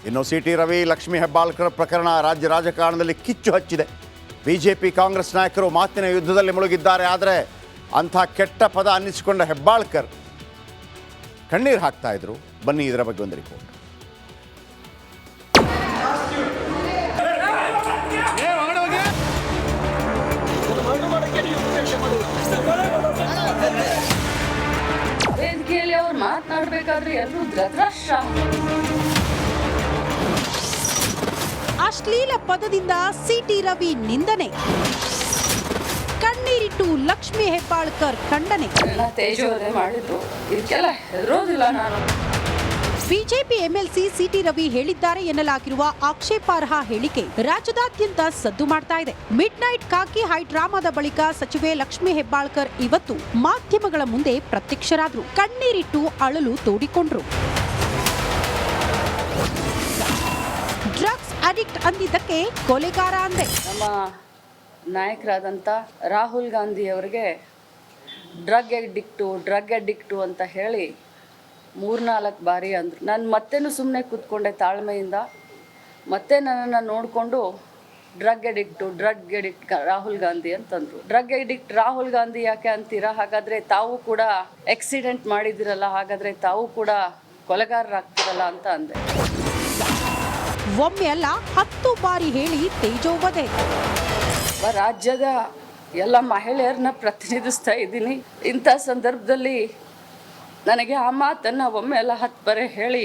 ಇನ್ನು ಸಿಟಿ ರವಿ ಲಕ್ಷ್ಮೀ ಹೆಬ್ಬಾಳ್ಕರ್ ಪ್ರಕರಣ ರಾಜ್ಯ ರಾಜಕಾರಣದಲ್ಲಿ ಕಿಚ್ಚು ಹಚ್ಚಿದೆ. ಬಿಜೆಪಿ ಕಾಂಗ್ರೆಸ್ ನಾಯಕರು ಮಾತಿನ ಯುದ್ಧದಲ್ಲಿ ಮುಳುಗಿದ್ದಾರೆ. ಆದರೆ ಅಂಥ ಕೆಟ್ಟ ಪದ ಅನ್ನಿಸಿಕೊಂಡ ಹೆಬ್ಬಾಳ್ಕರ್ ಕಣ್ಣೀರು ಹಾಕ್ತಾ ಇದ್ರು. ಬನ್ನಿ ಇದರ ಬಗ್ಗೆ ಒಂದು ರಿಪೋರ್ಟ್. ವೇದಿಕೆಯಲ್ಲಿ ಅವ್ರು ಮಾತನಾಡಬೇಕಾದ್ರೆ ಎಲ್ಲರೂ ಧೃತರಾಷ್ಟ್ರ. ಅಶ್ಲೀಲ ಪದದಿಂದ ಸಿಟಿ ರವಿ ನಿಂದನೆ, ಕಣ್ಣೀರಿಟ್ಟು ಲಕ್ಷ್ಮೀ ಹೆಬ್ಬಾಳ್ಕರ್ ಖಂಡನೆ. ತೇಜೋವಧೆ ಮಾಡಿದ್ರು, ಇದಕ್ಕೆಲ್ಲ ಹೆದರೋದಿಲ್ಲ ನಾನು. ಬಿಜೆಪಿ ಎಂಎಲ್ಸಿ ಸಿಟಿ ರವಿ ಹೇಳಿದ್ದಾರೆ ಎನ್ನಲಾಗಿರುವ ಆಕ್ಷೇಪಾರ್ಹ ಹೇಳಿಕೆ ರಾಜ್ಯದಾದ್ಯಂತ ಸದ್ದು ಮಾಡ್ತಾ ಇದೆ. ಮಿಡ್ ನೈಟ್ ಖಾಕಿ ಹೈ ಡ್ರಾಮಾದ ಬಳಿಕ ಸಚಿವೆ ಲಕ್ಷ್ಮೀ ಹೆಬ್ಬಾಳ್ಕರ್ ಇವತ್ತು ಮಾಧ್ಯಮಗಳ ಮುಂದೆ ಪ್ರತ್ಯಕ್ಷರಾದ್ರು. ಕಣ್ಣೀರಿಟ್ಟು ಅಳಲು ತೋಡಿಕೊಂಡ್ರು. ಡ್ರಗ್ಸ್ ಅಡಿಕ್ಟ್ ಅಂದಿದ್ದಕ್ಕೆ ಕೊಲೆಗಾರ ಅಂದೆ. ನಮ್ಮ ನಾಯಕರಾದಂಥ ರಾಹುಲ್ ಗಾಂಧಿ ಅವರಿಗೆ ಡ್ರಗ್ ಅಡಿಕ್ಟು ಅಂತ ಹೇಳಿ 3-4 ಬಾರಿ ಅಂದರು. ನಾನು ಮತ್ತೇನು ಸುಮ್ಮನೆ ಕೂತ್ಕೊಂಡೆ ತಾಳ್ಮೆಯಿಂದ. ಮತ್ತೆ ನನ್ನನ್ನು ನೋಡಿಕೊಂಡು ಡ್ರಗ್ ಅಡಿಕ್ಟ್ ರಾಹುಲ್ ಗಾಂಧಿ ಅಂತಂದರು. ಡ್ರಗ್ ಅಡಿಕ್ಟ್ ರಾಹುಲ್ ಗಾಂಧಿ ಯಾಕೆ ಅಂತೀರಾ? ಹಾಗಾದರೆ ತಾವು ಕೂಡ ಆಕ್ಸಿಡೆಂಟ್ ಮಾಡಿದಿರಲ್ಲ, ಹಾಗಾದರೆ ತಾವು ಕೂಡ ಕೊಲೆಗಾರರಾಗ್ತಿರಲ್ಲ ಅಂತ ಅಂದೆ. ಒಮ್ಮೆ ಅಲ್ಲ 10 ಬಾರಿ ಹೇಳಿ ತೇಜೋವಧೆ. ರಾಜ್ಯದ ಎಲ್ಲ ಮಹಿಳೆಯರನ್ನ ಪ್ರತಿನಿಧಿಸ್ತಾ ಇದ್ದೀನಿ. ಇಂಥ ಸಂದರ್ಭದಲ್ಲಿ ನನಗೆ ಆ ಮಾತನ್ನು ಒಮ್ಮೆ ಎಲ್ಲ 10 ಬಾರಿ ಹೇಳಿ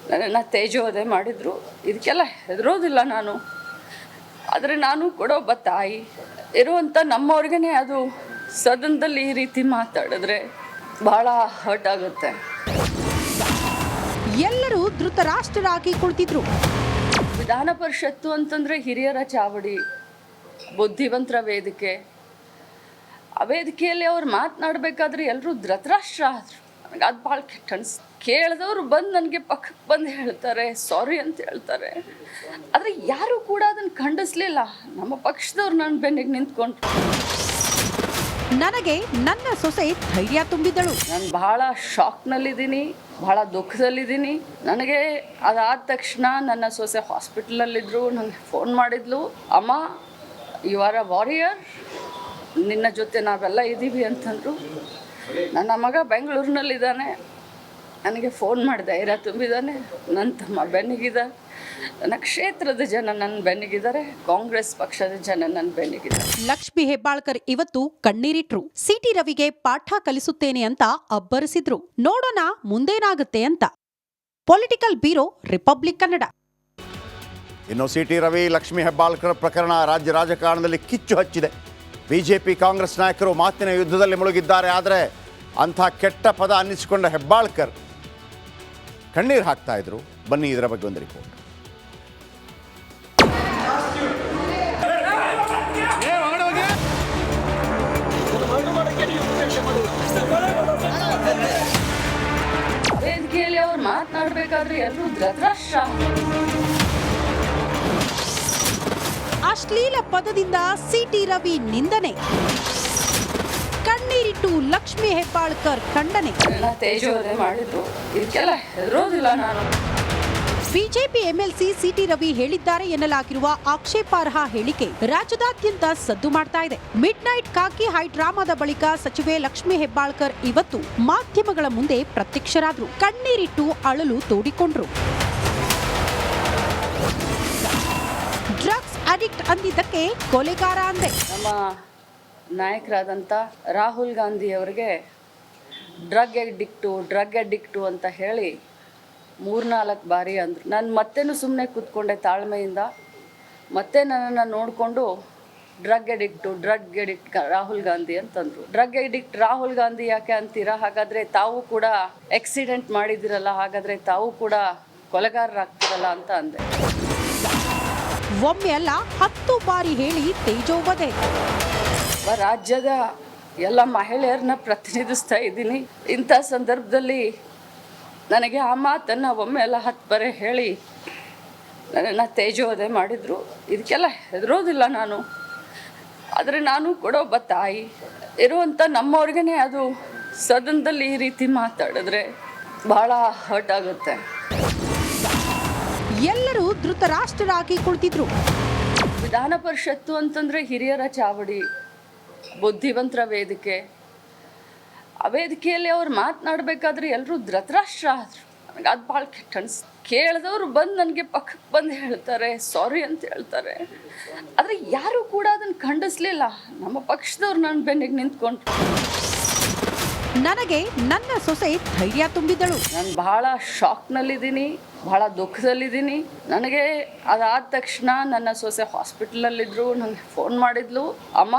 ನನ್ನನ್ನು ತೇಜೋವಧೆ ಮಾಡಿದರು. ಇದಕ್ಕೆಲ್ಲ ಹೆದರೋದಿಲ್ಲ ನಾನು. ಆದರೆ ನಾನು ಕೂಡ ಒಬ್ಬ ತಾಯಿ ಇರುವಂಥ ನಮ್ಮವ್ರಿಗೇ ಅದು ಸದನದಲ್ಲಿ ಈ ರೀತಿ ಮಾತಾಡಿದ್ರೆ ಬಹಳ ಹರ್ಟ್ ಆಗುತ್ತೆ. ಎಲ್ಲರೂ ಧೃತರಾಷ್ಟ್ರರಾಗಿ ಕುಳಿತಿದ್ರು. ವಿಧಾನ ಪರಿಷತ್ತು ಅಂತಂದರೆ ಹಿರಿಯರ ಚಾವಡಿ, ಬುದ್ಧಿವಂತರ ವೇದಿಕೆ. ಆ ವೇದಿಕೆಯಲ್ಲಿ ಅವ್ರು ಮಾತನಾಡಬೇಕಾದ್ರೆ ಎಲ್ಲರೂ ಧೃತರಾಷ್ಟ್ರ ಆದರು. ನನಗೆ ಅದು ಭಾಳ ಕೆಟ್ಟ ಅನಿಸ್ತು. ಕೇಳಿದವರು ಬಂದು ನನಗೆ ಪಕ್ಕಕ್ಕೆ ಬಂದು ಹೇಳ್ತಾರೆ, ಸಾರಿ ಅಂತ ಹೇಳ್ತಾರೆ. ಆದರೆ ಯಾರೂ ಕೂಡ ಅದನ್ನು ಖಂಡಿಸ್ಲಿಲ್ಲ. ನಮ್ಮ ಪಕ್ಷದವ್ರು ನನ್ನ ಬೆನ್ನಿಗೆ ನಿಂತ್ಕೊಂಡು ನನಗೆ ನನ್ನ ಸೊಸೆ ಧೈರ್ಯ ತುಂಬಿದಳು. ನಾನು ಬಹಳ ಶಾಕ್ನಲ್ಲಿದ್ದೀನಿ, ಬಹಳ ದುಃಖದಲ್ಲಿದ್ದೀನಿ. ನನಗೆ ಅದಾದ ತಕ್ಷಣ ನನ್ನ ಸೊಸೆ ಹಾಸ್ಪಿಟಲಲ್ಲಿದ್ದರು. ನನಗೆ ಫೋನ್ ಮಾಡಿದ್ಲು, ಅಮ್ಮ ಯು ಆರ್ ಅ ವಾರಿಯರ್, ನಿನ್ನ ಜೊತೆ ನಾವೆಲ್ಲ ಇದ್ದೀವಿ ಅಂತಂದರು. ನನ್ನ ಮಗ ಬೆಂಗಳೂರಿನಲ್ಲಿದ್ದಾನೆ. ನನಗೆ ಫೋನ್ ಮಾಡಿ ಧೈರ್ಯ ತುಂಬಿದ್ದಾನೆ. ನನ್ನ ತಮ್ಮ ಬೆನ್ನಿಗಿದ್ದ, ನನ್ನ ಕ್ಷೇತ್ರದ ಜನ ನನ್ನ ಬೆನ್ನಿಗಿದ್ದಾರೆ, ಕಾಂಗ್ರೆಸ್ ಪಕ್ಷದ ಜನ ನನ್ನ ಬೆನ್ನಿಗಿದ್ದಾರೆ. ಲಕ್ಷ್ಮೀ ಹೆಬ್ಬಾಳ್ಕರ್ ಇವತ್ತು ಕಣ್ಣೀರಿಟ್ರು. ಸಿಟಿ ರವಿಗೆ ಪಾಠ ಕಲಿಸುತ್ತೇನೆ ಅಂತ ಅಬ್ಬರಿಸಿದ್ರು. ನೋಡೋಣ ಮುಂದೇನಾಗುತ್ತೆ ಅಂತ. Political bureau, republic Kannada. ಇನ್ನು ಸಿಟಿ ರವಿ ಲಕ್ಷ್ಮೀ ಹೆಬ್ಬಾಳ್ಕರ್ ಪ್ರಕರಣ ರಾಜ್ಯ ರಾಜಕಾರಣದಲ್ಲಿ ಕಿಚ್ಚು ಹಚ್ಚಿದೆ. ಬಿಜೆಪಿ ಕಾಂಗ್ರೆಸ್ ನಾಯಕರು ಮಾತಿನ ಯುದ್ಧದಲ್ಲಿ ಮುಳುಗಿದ್ದಾರೆ. ಆದರೆ ಅಂಥ ಕೆಟ್ಟ ಪದ ಅನ್ನಿಸಿಕೊಂಡ ಹೆಬ್ಬಾಳ್ಕರ್ ಕಣ್ಣೀರು ಹಾಕ್ತಾ ಇದ್ರು. ಬನ್ನಿ ಇದರ ಬಗ್ಗೆ ಒಂದು ರಿಪೋರ್ಟ್. ವೇದಿಕೆಯಲ್ಲಿ ಅವ್ರು ಮಾತನಾಡಬೇಕಾದ್ರೆ ಎಲ್ಲರೂ ಧೃತರಾಷ್ಟ್ರ. ಅಶ್ಲೀಲ ಪದದಿಂದ ಸಿಟಿ ರವಿ ನಿಂದನೆ, ಕಣ್ಣೀರಿಟ್ಟು ಲಕ್ಷ್ಮೀ ಹೆಬ್ಬಾಳ್ಕರ್ ಖಂಡನೆ. ತೇಜೋವಧೆ ಮಾಡಿದ್ರು, ಇದಕ್ಕೆಲ್ಲ ಹೆದರೋದಿಲ್ಲ ನಾನು. ಬಿಜೆಪಿ ಎಂಎಲ್ಸಿ ಸಿಟಿ ರವಿ ಹೇಳಿದ್ದಾರೆ ಎನ್ನಲಾಗಿರುವ ಆಕ್ಷೇಪಾರ್ಹ ಹೇಳಿಕೆ ರಾಜ್ಯದಾದ್ಯಂತ ಸದ್ದು ಮಾಡ್ತಾ ಇದೆ. ಮಿಡ್ ನೈಟ್ ಖಾಕಿ ಹೈ ಡ್ರಾಮಾದ ಬಳಿಕ ಸಚಿವೆ ಲಕ್ಷ್ಮೀ ಹೆಬ್ಬಾಳ್ಕರ್ ಇವತ್ತು ಮಾಧ್ಯಮಗಳ ಮುಂದೆ ಪ್ರತ್ಯಕ್ಷರಾದ್ರು. ಕಣ್ಣೀರಿಟ್ಟು ಅಳಲು ತೋಡಿಕೊಂಡ್ರು. ಡ್ರಗ್ಸ್ ಅಡಿಕ್ಟ್ ಅಂದಿದ್ದಕ್ಕೆ ಕೊಲೆಗಾರ ಅಂದೆ. ನಮ್ಮ ನಾಯಕರಾದಂಥ ರಾಹುಲ್ ಗಾಂಧಿ ಅವರಿಗೆ ಡ್ರಗ್ ಅಡಿಕ್ಟು ಅಂತ ಹೇಳಿ 3-4 ಬಾರಿ ಅಂದರು. ನಾನು ಮತ್ತೇನು ಸುಮ್ಮನೆ ಕೂತ್ಕೊಂಡೆ ತಾಳ್ಮೆಯಿಂದ. ಮತ್ತೆ ನನ್ನನ್ನು ನೋಡಿಕೊಂಡು ಡ್ರಗ್ ಅಡಿಕ್ಟ್ ರಾಹುಲ್ ಗಾಂಧಿ ಅಂತಂದರು. ಡ್ರಗ್ ಅಡಿಕ್ಟ್ ರಾಹುಲ್ ಗಾಂಧಿ ಯಾಕೆ ಅಂತೀರಾ? ಹಾಗಾದರೆ ತಾವು ಕೂಡ ಆಕ್ಸಿಡೆಂಟ್ ಮಾಡಿದಿರಲ್ಲ, ಹಾಗಾದರೆ ತಾವು ಕೂಡ ಕೊಲೆಗಾರರಾಗ್ತಿರಲ್ಲ ಅಂತ ಅಂದೆ. ಒಮ್ಮೆ ಅಲ್ಲ 10 ಬಾರಿ ಹೇಳಿ ತೇಜೋವಧೆ. ರಾಜ್ಯದ ಎಲ್ಲ ಮಹಿಳೆಯರನ್ನ ಪ್ರತಿನಿಧಿಸ್ತಾ ಇದ್ದೀನಿ. ಇಂಥ ಸಂದರ್ಭದಲ್ಲಿ ನನಗೆ ಆ ಮಾತನ್ನು ಒಮ್ಮೆ ಎಲ್ಲ 10 ಬಾರಿ ಹೇಳಿ ನನ್ನನ್ನು ತೇಜೋವಧೆ ಮಾಡಿದರು. ಇದಕ್ಕೆಲ್ಲ ಹೆದರೋದಿಲ್ಲ ನಾನು. ಆದರೆ ನಾನು ಕೂಡ ಒಬ್ಬ ತಾಯಿ ಇರುವಂಥ ನಮ್ಮವ್ರಿಗೇ ಅದು ಸದನದಲ್ಲಿ ಈ ರೀತಿ ಮಾತಾಡಿದ್ರೆ ಬಹಳ ಹರ್ಟ್ ಆಗುತ್ತೆ. ಎಲ್ಲರೂ ಧೃತರಾಷ್ಟ್ರರಾಗಿ ಕುಳಿತಿದ್ರು. ವಿಧಾನ ಪರಿಷತ್ತು ಅಂತಂದರೆ ಹಿರಿಯರ ಚಾವಡಿ, ಬುದ್ಧಿವಂತರ ವೇದಿಕೆ. ಆ ವೇದಿಕೆಯಲ್ಲಿ ಅವ್ರು ಮಾತನಾಡಬೇಕಾದ್ರೆ ಎಲ್ಲರೂ ಧೃತರಾಷ್ಟ್ರ ಆದರು. ನನಗೆ ಅದು ಭಾಳ ಕೆಟ್ಟ ಅನಿಸ್ತು. ಕೇಳಿದವರು ಬಂದು ನನಗೆ ಪಕ್ಕಕ್ಕೆ ಬಂದು ಹೇಳ್ತಾರೆ, ಸಾರಿ ಅಂತ ಹೇಳ್ತಾರೆ. ಆದರೆ ಯಾರೂ ಕೂಡ ಅದನ್ನು ಖಂಡಿಸ್ಲಿಲ್ಲ. ನಮ್ಮ ಪಕ್ಷದವ್ರು ನನ್ನ ಬೆನ್ನಿಗೆ ನಿಂತ್ಕೊಂಡ್ರು. ನನಗೆ ನನ್ನ ಸೊಸೆ ಧೈರ್ಯ ತುಂಬಿದಳು. ನಾನು ಬಹಳ ಶಾಕ್ನಲ್ಲಿದ್ದೀನಿ, ಬಹಳ ದುಃಖದಲ್ಲಿದ್ದೀನಿ. ನನಗೆ ಅದಾದ ತಕ್ಷಣ ನನ್ನ ಸೊಸೆ ಹಾಸ್ಪಿಟಲಲ್ಲಿದ್ದರು. ನನಗೆ ಫೋನ್ ಮಾಡಿದ್ಲು, ಅಮ್ಮ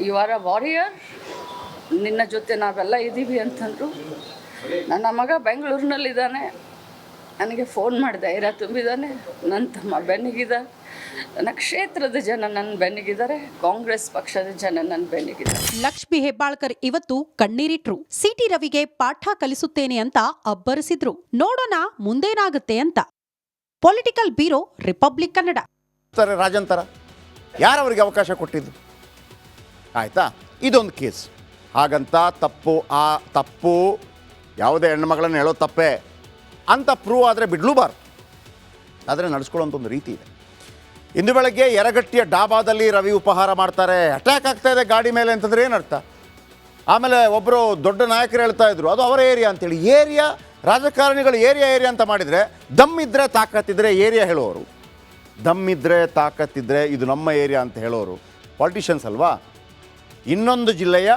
ಯು ಆರ್ ಅ ವಾರಿಯರ್, ನಿನ್ನ ಜೊತೆ ನಾವೆಲ್ಲ ಇದ್ದೀವಿ ಅಂತಂದರು. ನನ್ನ ಮಗ ಬೆಂಗಳೂರಿನಲ್ಲಿದ್ದಾನೆ, ನನಗೆ ಫೋನ್ ಮಾಡಿ ಧೈರ್ಯ ತುಂಬಿದ್ದಾನೆ. ನನ್ನ ತಮ್ಮ ಬೆನ್ನಿಗಿದ, ನನ್ನ ಕ್ಷೇತ್ರದ ಜನ ನನ್ನ ಬೆನ್ನಿಗಿದ್ದಾರೆ, ಕಾಂಗ್ರೆಸ್ ಪಕ್ಷದ ಜನ ನನ್ನ ಬೆನ್ನಿಗಿದ್ದಾರೆ. ಲಕ್ಷ್ಮಿ ಹೆಬ್ಬಾಳ್ಕರ್ ಇವತ್ತು ಕಣ್ಣೀರಿಟ್ರು. ಸಿಟಿ ರವಿಗೆ ಪಾಠ ಕಲಿಸುತ್ತೇನೆ ಅಂತ ಅಬ್ಬರಿಸಿದ್ರು. ನೋಡೋಣ ಮುಂದೇನಾಗುತ್ತೆ ಅಂತ. Political bureau, republic Kannada. ರಾಜಂತರ ಯಾರವರಿಗೆ ಅವಕಾಶ ಕೊಟ್ಟಿದ್ದು? ಆಯಿತಾ, ಇದೊಂದು ಕೇಸ್. ಹಾಗಂತ ತಪ್ಪು ಯಾವುದೇ ಹೆಣ್ಣುಮಗಳನ್ನು ಹೇಳೋ ತಪ್ಪೇ ಅಂತ ಪ್ರೂವ್ ಆದರೆ ಬಿಡಲೂಬಾರ್ದು. ಆದರೆ ನಡೆಸ್ಕೊಳ್ಳೋಂಥ ಒಂದು ರೀತಿ ಇದೆ. ಇಂದು ಬೆಳಗ್ಗೆ ಯರಗಟ್ಟಿಯ ಡಾಬಾದಲ್ಲಿ ರವಿ ಉಪಹಾರ ಮಾಡ್ತಾರೆ. ಅಟ್ಯಾಕ್ ಆಗ್ತಾ ಇದೆ ಗಾಡಿ ಮೇಲೆ ಅಂತಂದ್ರೆ ಏನರ್ಥ? ಆಮೇಲೆ ಒಬ್ಬರು ದೊಡ್ಡ ನಾಯಕರು ಹೇಳ್ತಾ ಇದ್ರು ಅದು ಅವರ ಏರಿಯಾ ಅಂತೇಳಿ. ಏರಿಯಾ, ರಾಜಕಾರಣಿಗಳು ಏರಿಯಾ ಏರಿಯಾ ಅಂತ ಮಾಡಿದರೆ ದಮ್ಮಿದ್ರೆ ತಾಕತ್ತಿದ್ರೆ ಏರಿಯಾ ಹೇಳೋರು, ದಮ್ಮಿದ್ರೆ ತಾಕತ್ತಿದ್ರೆ ಇದು ನಮ್ಮ ಏರಿಯಾ ಅಂತ ಹೇಳೋರು ಪಾಲಿಟಿಷಿಯನ್ಸ್ ಅಲ್ವಾ? ಇನ್ನೊಂದು ಜಿಲ್ಲೆಯ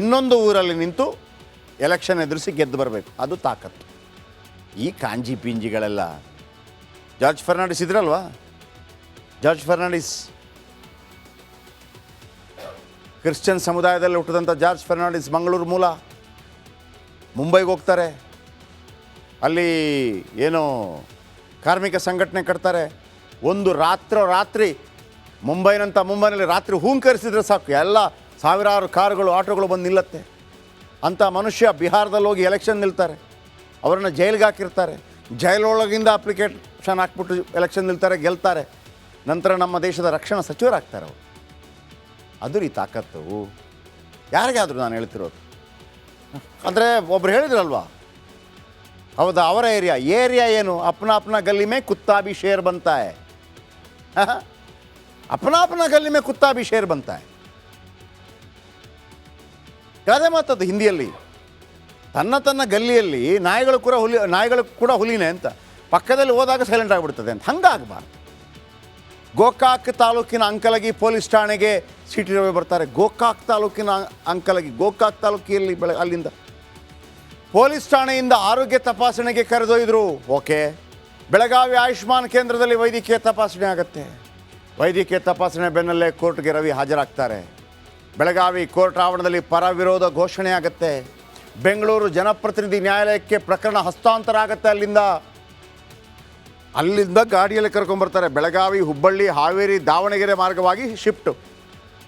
ಇನ್ನೊಂದು ಊರಲ್ಲಿ ನಿಂತು ಎಲೆಕ್ಷನ್ ಎದುರಿಸಿ ಗೆದ್ದು ಬರಬೇಕು, ಅದು ತಾಕತ್ತು. ಈ ಕಾಂಜಿ ಪಿಂಜಿಗಳೆಲ್ಲ ಜಾರ್ಜ್ ಫರ್ನಾಂಡಿಸ್ ಇದ್ರಲ್ವಾ? ಜಾರ್ಜ್ ಫರ್ನಾಂಡಿಸ್ ಕ್ರಿಶ್ಚಿಯನ್ ಸಮುದಾಯದಲ್ಲಿ ಹುಟ್ಟಿದಂಥ ಜಾರ್ಜ್ ಫರ್ನಾಂಡಿಸ್ ಮಂಗಳೂರು ಮೂಲ. ಮುಂಬೈಗೆ ಹೋಗ್ತಾರೆ, ಅಲ್ಲಿ ಏನೋ ಕಾರ್ಮಿಕ ಸಂಘಟನೆ ಕಟ್ತಾರೆ. ಒಂದು ರಾತ್ರಿ ಮುಂಬೈನಲ್ಲಿ ರಾತ್ರಿ ಹೂಂಕರಿಸಿದ್ರೆ ಸಾಕು, ಎಲ್ಲ ಸಾವಿರಾರು ಕಾರುಗಳು ಆಟೋಗಳು ಬಂದು ನಿಲ್ಲತ್ತೆ. ಅಂಥ ಮನುಷ್ಯ ಬಿಹಾರದಲ್ಲಿ ಹೋಗಿ ಎಲೆಕ್ಷನ್ ನಿಲ್ತಾರೆ, ಅವರನ್ನು ಜೈಲಿಗೆ ಹಾಕಿರ್ತಾರೆ. ಜೈಲೊಳಗಿಂದ ಅಪ್ಲಿಕೇಶನ್ ಹಾಕ್ಬಿಟ್ಟು ಎಲೆಕ್ಷನ್ ನಿಲ್ತಾರೆ, ಗೆಲ್ತಾರೆ. ನಂತರ ನಮ್ಮ ದೇಶದ ರಕ್ಷಣಾ ಸಚಿವರಾಗ್ತಾರೆ ಅವರು. ಅದು ಈ ತಾಕತ್ತು ಯಾರಿಗಾದರೂ ನಾನು ಹೇಳ್ತಿರೋದು. ಅಂದರೆ ಒಬ್ರು ಹೇಳಿದ್ರಲ್ವಾ, ಹೌದಾ, ಅವರ ಏರಿಯಾ ಏನು? ಅಪ್ನಾ ಗಲ್ಲಿ ಮೇ ಕುತ್ತಾ ಭಿ ಶೇರ್ ಬಂತಾ ಹೈ. ಅಪ್ನಾ ಗಲ್ಲಿ ಮೇ ಕುತ್ತಾ ಭಿ ಶೇರ್ ಬಂತಾ ಹೈ. ಯಾವುದೇ ಮಾತದ್ದು ಹಿಂದಿಯಲ್ಲಿ. ತನ್ನ ಗಲ್ಲಿಯಲ್ಲಿ ನಾಯಿಗಳು ಕೂಡ ಹುಲಿನೇ ಅಂತ, ಪಕ್ಕದಲ್ಲಿ ಹೋದಾಗ ಸೈಲೆಂಟ್ ಆಗಿಬಿಡ್ತದೆ ಅಂತ. ಹಂಗಾಗಬಾರ್ದು. ಗೋಕಾಕ್ ತಾಲೂಕಿನ ಅಂಕಲಗಿ ಪೊಲೀಸ್ ಠಾಣೆಗೆ ಸಿಟಿ ರವಿ ಬರ್ತಾರೆ. ಗೋಕಾಕ್ ತಾಲೂಕಿನ ಅಂಕಲಗಿ, ಗೋಕಾಕ್ ತಾಲೂಕಿಯಲ್ಲಿ ಅಲ್ಲಿಂದ ಪೊಲೀಸ್ ಠಾಣೆಯಿಂದ ಆರೋಗ್ಯ ತಪಾಸಣೆಗೆ ಕರೆದೊಯ್ದರು. ಓಕೆ, ಬೆಳಗಾವಿ ಆಯುಷ್ಮಾನ್ ಕೇಂದ್ರದಲ್ಲಿ ವೈದ್ಯಕೀಯ ತಪಾಸಣೆ ಆಗುತ್ತೆ. ವೈದ್ಯಕೀಯ ತಪಾಸಣೆ ಬೆನ್ನಲ್ಲೇ ಕೋರ್ಟ್ಗೆ ರವಿ ಹಾಜರಾಗ್ತಾರೆ. ಬೆಳಗಾವಿ ಕೋರ್ಟ್ ಆವರಣದಲ್ಲಿ ಪರ ವಿರೋಧ ಘೋಷಣೆ ಆಗುತ್ತೆ. ಬೆಂಗಳೂರು ಜನಪ್ರತಿನಿಧಿ ನ್ಯಾಯಾಲಯಕ್ಕೆ ಪ್ರಕರಣ ಹಸ್ತಾಂತರ ಆಗುತ್ತೆ. ಅಲ್ಲಿಂದ ಗಾಡಿಯಲ್ಲಿ ಕರ್ಕೊಂಡ್ಬರ್ತಾರೆ. ಬೆಳಗಾವಿ, ಹುಬ್ಬಳ್ಳಿ, ಹಾವೇರಿ, ದಾವಣಗೆರೆ ಮಾರ್ಗವಾಗಿ ಶಿಫ್ಟು.